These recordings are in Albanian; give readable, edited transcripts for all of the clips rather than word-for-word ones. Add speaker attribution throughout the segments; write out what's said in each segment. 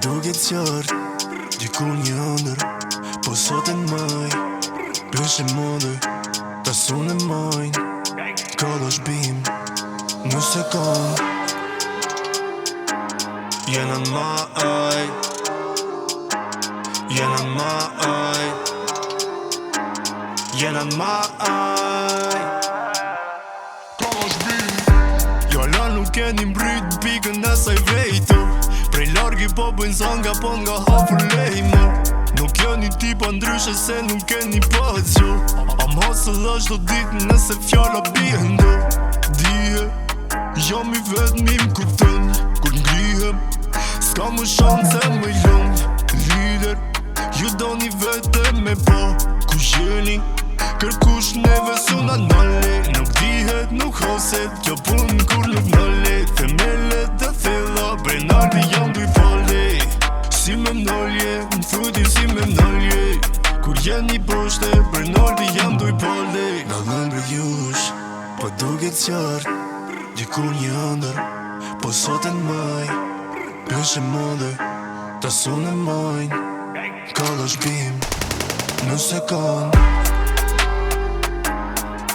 Speaker 1: duket qartë, diku një ëndër, po sot e maj, peshe modë, ta sunë e majnë, kallosh bim, në sekond. Jena maj, jena maj, jena maj, kallosh bim. Jalla nuk e një mbryt pikën e saj vejtë, prej largi po bëjnë zanga po nga hapur lejmë. Nuk jeni tipa ndryshe se nuk e një paqo, am hasëll është do ditë nëse fjalla bjendo. Dije, jam i vetëmim kuptën, kur ngrihem, s'ka më shanse më lëmë. Lider, ju do një vete me po, ku jeni, kërkush neve suna nale. Nuk dihet, nuk hoset, kjo pun kur nuk nale. Themelet dhe thella, brenardi jam duj pale. Si me nolje, më thuti si me nolje, kur jeni poshte, brenardi jam duj pale. Nga nëmbre jush, po duket qartë, diku një ëndër, po sot e maj, peshe modë, ta sunë e majnë, kallosh bim, në sekond.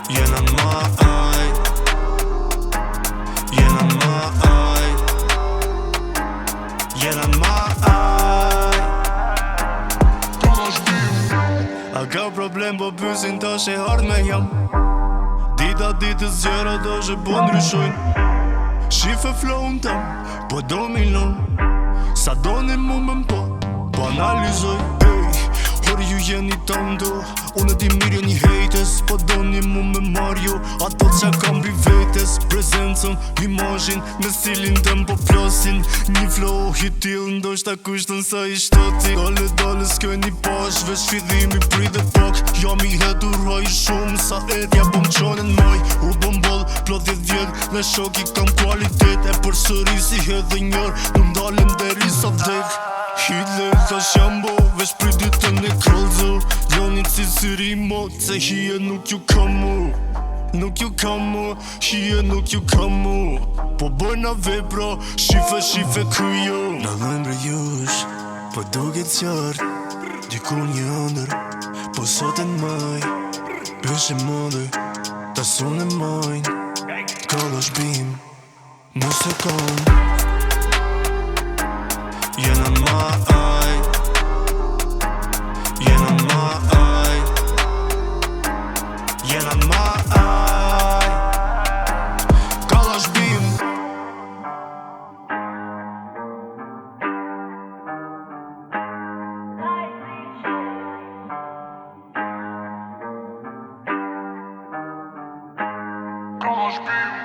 Speaker 1: Jena maj, jena maj, jena maj, kallosh bim. A ka problem po pysin tash e hard me jam, dita ditës gjera do që po ndryshojnë. Shife flow'n tam, po do milon, sa doni mu me mpo, po analizoj. Por ju jeni tando, unë di mirë jeni hejtes, po doni mu me marjo, ato qa kam bi vetes. Prezencën, imazhin, me stilin tëm po plasin, një flow hitil, ndoshta kushtën sa i shtoti. Dale s'keni pash, veç fidhimi prit dhe pak, jam i hetur haj shumë, sa etja po m'qonen maj. U bom boll, plot 10 vjet, me shoki kam kualitet, e për sëri si hedhe njër, nuk ndalem deri sa vdek. Hit dhe thash jam bo, veç për ditën e krollzo, jonit si syri mo, se hije nuk ju kam mu. Nuk ju kam mu, hije nuk ju kam mu, po bëjna vepra, shife kujo. Nga nëmbre jush, po duket qartë, diku një ëndër, po sot e maj, peshe modë, ta sunë e majnë, kallosh bim, në sekond. Jena maj, jena maj, jena maj, kallosh bim. Kallosh bim.